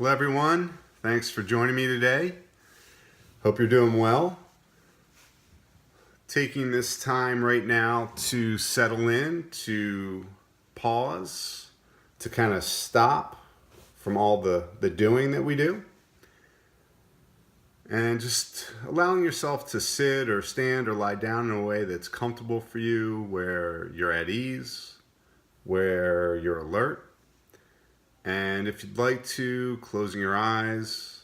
Hello everyone, thanks for joining me today. Hope you're doing well. Taking this time right now to settle in, to pause, to kind of stop from all the doing that we do. And just allowing yourself to sit or stand or lie down in a way that's comfortable for you, where you're at ease, where you're alert. And if you'd like to, closing your eyes,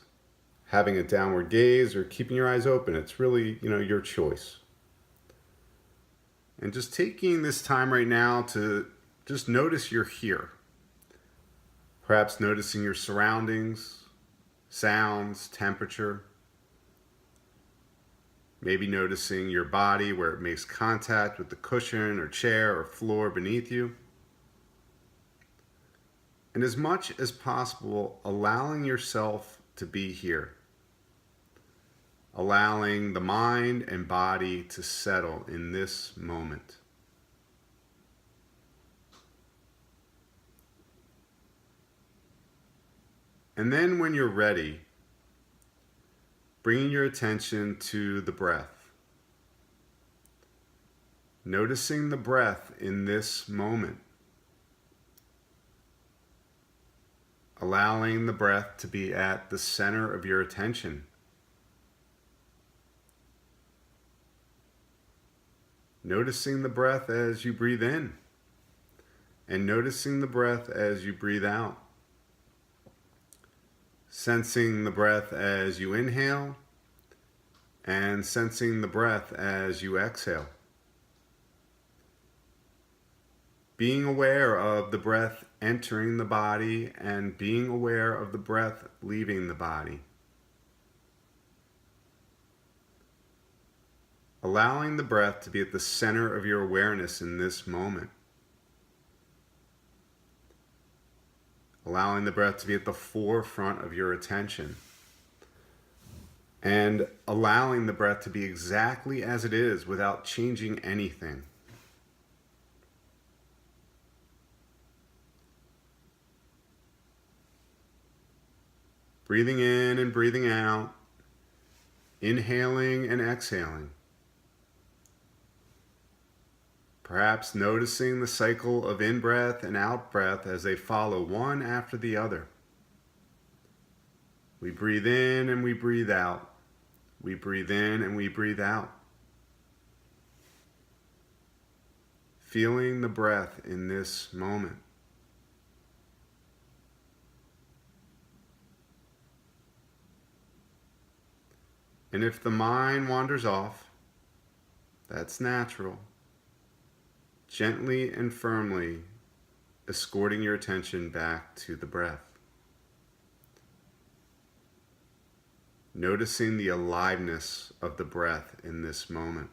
having a downward gaze, or keeping your eyes open, it's really, your choice. And just taking this time right now to just notice you're here. Perhaps noticing your surroundings, sounds, temperature. Maybe noticing your body where it makes contact with the cushion or chair or floor beneath you. And as much as possible, allowing yourself to be here. Allowing the mind and body to settle in this moment. And then when you're ready, bringing your attention to the breath. Noticing the breath in this moment. Allowing the breath to be at the center of your attention. Noticing the breath as you breathe in, and noticing the breath as you breathe out. Sensing the breath as you inhale, and sensing the breath as you exhale. Being aware of the breath entering the body and being aware of the breath leaving the body. Allowing the breath to be at the center of your awareness in this moment. Allowing the breath to be at the forefront of your attention. And allowing the breath to be exactly as it is without changing anything. Breathing in and breathing out, inhaling and exhaling. Perhaps noticing the cycle of in-breath and out-breath as they follow one after the other. We breathe in and we breathe out. We breathe in and we breathe out. Feeling the breath in this moment. And if the mind wanders off, that's natural. Gently and firmly escorting your attention back to the breath. Noticing the aliveness of the breath in this moment.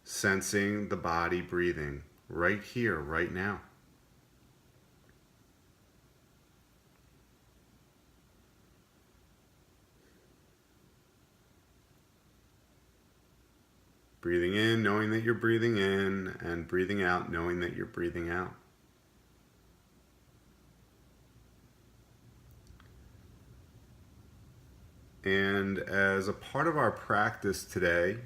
Sensing the body breathing right here, right now. Breathing in, knowing that you're breathing in, and breathing out, knowing that you're breathing out. And as a part of our practice today,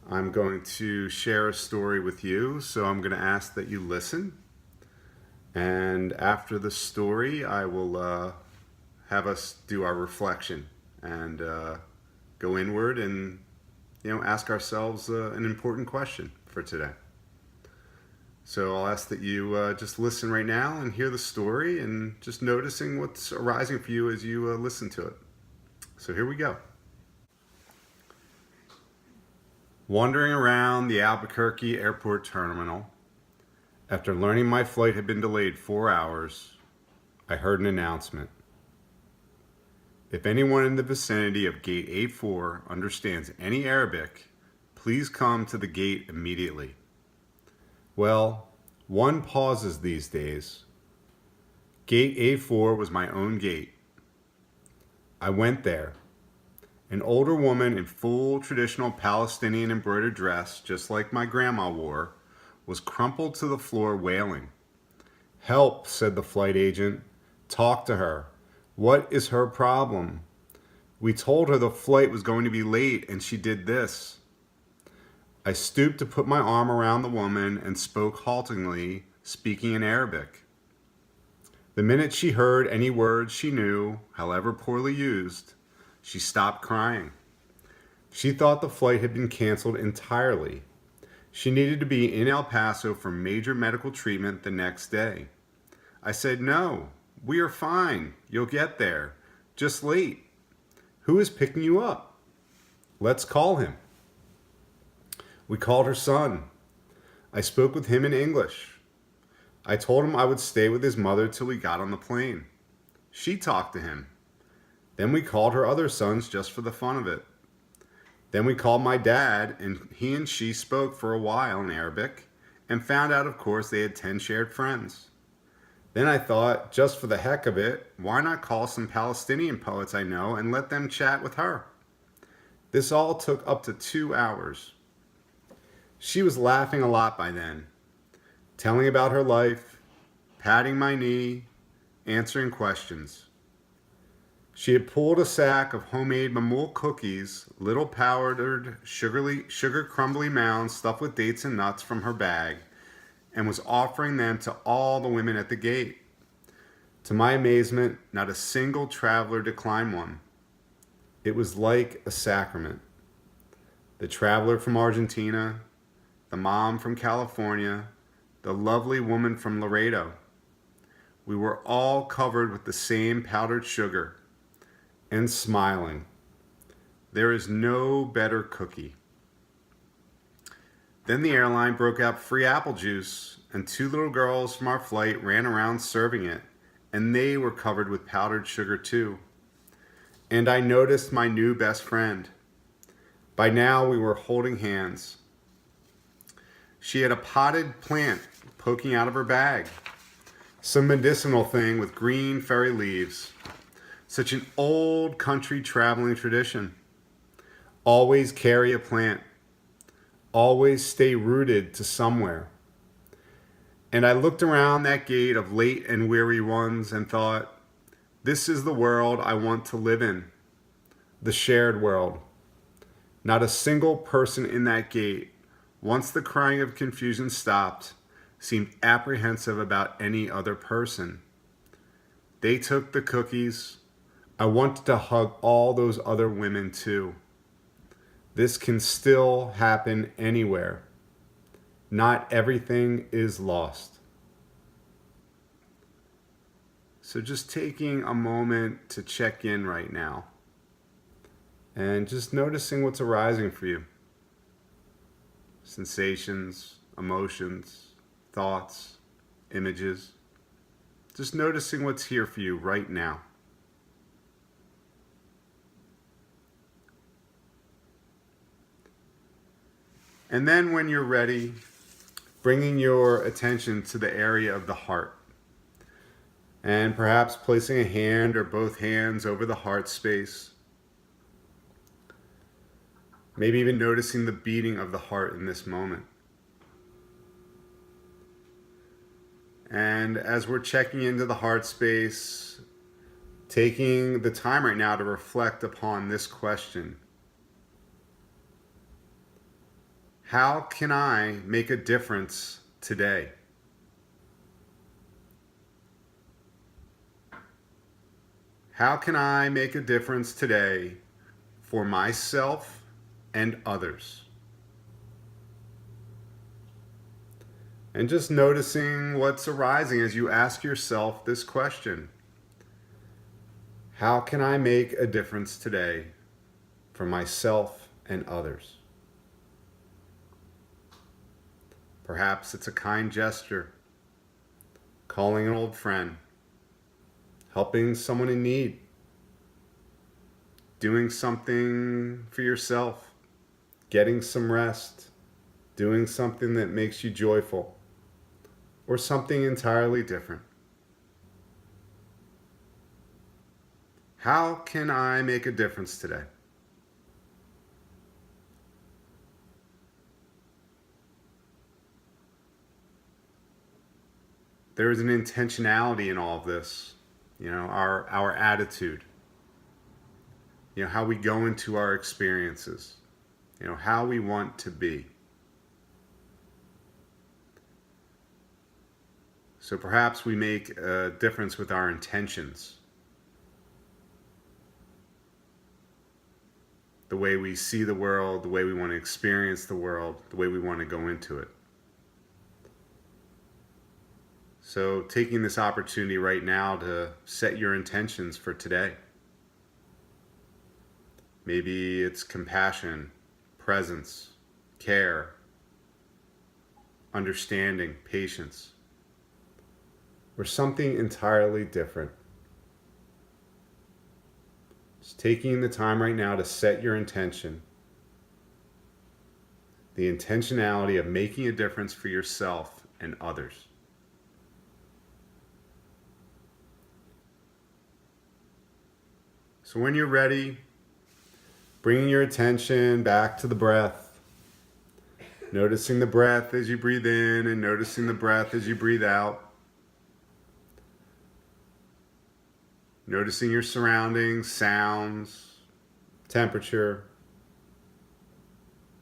I'm going to share a story with you, so I'm going to ask that you listen. And after the story, I will have us do our reflection and go inward and ask ourselves an important question for today. So I'll ask that you just listen right now and hear the story and just noticing what's arising for you as you listen to it. So here we go. Wandering around the Albuquerque airport terminal, after learning my flight had been delayed 4 hours, I heard an announcement. If anyone in the vicinity of gate A4 understands any Arabic, please come to the gate immediately. Well, one pauses these days. Gate A4 was my own gate. I went there. An older woman in full traditional Palestinian embroidered dress, just like my grandma wore, was crumpled to the floor wailing. "Help," said the flight agent. "Talk to her. What is her problem? We told her the flight was going to be late and she did this." I stooped to put my arm around the woman and spoke haltingly, speaking in Arabic. The minute she heard any words she knew, however poorly used, she stopped crying. She thought the flight had been canceled entirely. She needed to be in El Paso for major medical treatment the next day. I said, "No, we are fine. You'll get there. Just late. Who is picking you up? Let's call him." We called her son. I spoke with him in English. I told him I would stay with his mother till we got on the plane. She talked to him. Then we called her other sons just for the fun of it. Then we called my dad, and he and she spoke for a while in Arabic and found out, of course, they had 10 shared friends. Then I thought, just for the heck of it, why not call some Palestinian poets I know and let them chat with her? This all took up to 2 hours. She was laughing a lot by then, telling about her life, patting my knee, answering questions. She had pulled a sack of homemade mamul cookies, little powdered, sugar crumbly mounds stuffed with dates and nuts, from her bag, and was offering them to all the women at the gate. To my amazement, not a single traveler declined one. It was like a sacrament. The traveler from Argentina, the mom from California, the lovely woman from Laredo. We were all covered with the same powdered sugar and smiling. There is no better cookie. Then the airline broke out free apple juice, and 2 little girls from our flight ran around serving it, and they were covered with powdered sugar too. And I noticed my new best friend. By now we were holding hands. She had a potted plant poking out of her bag, some medicinal thing with green fairy leaves. Such an old country traveling tradition. Always carry a plant. Always stay rooted to somewhere. And I looked around that gate of late and weary ones and thought, this is the world I want to live in. The shared world. Not a single person in that gate, once the crying of confusion stopped, seemed apprehensive about any other person. They took the cookies. I wanted to hug all those other women too. This can still happen anywhere. Not everything is lost. So just taking a moment to check in right now and just noticing what's arising for you. Sensations, emotions, thoughts, images. Just noticing what's here for you right now. And then when you're ready, bringing your attention to the area of the heart. And perhaps placing a hand or both hands over the heart space. Maybe even noticing the beating of the heart in this moment. And as we're checking into the heart space, taking the time right now to reflect upon this question. How can I make a difference today? How can I make a difference today for myself and others? And just noticing what's arising as you ask yourself this question. How can I make a difference today for myself and others? Perhaps it's a kind gesture, calling an old friend, helping someone in need, doing something for yourself, getting some rest, doing something that makes you joyful, or something entirely different. How can I make a difference today? there is an intentionality in all of this. Our attitude, how we go into our experiences, how we want to be. So perhaps we make a difference with our intentions. The way we see the world, the way we want to experience the world, the way we want to go into it. So taking this opportunity right now to set your intentions for today. Maybe it's compassion, presence, care, understanding, patience, or something entirely different. Just taking the time right now to set your intention, the intentionality of making a difference for yourself and others. So when you're ready, bringing your attention back to the breath, noticing the breath as you breathe in and noticing the breath as you breathe out. Noticing your surroundings, sounds, temperature.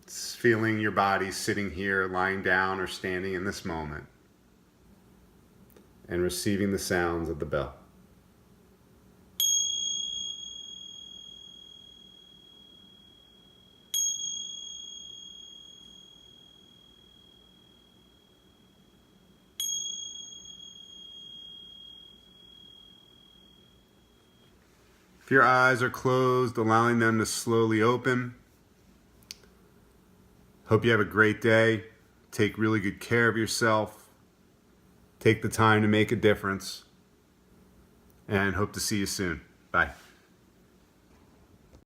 Feeling your body sitting here, lying down, or standing in this moment. And receiving the sounds of the bell. If your eyes are closed, allowing them to slowly open. Hope you have a great day. Take really good care of yourself. Take the time to make a difference. And hope to see you soon. Bye.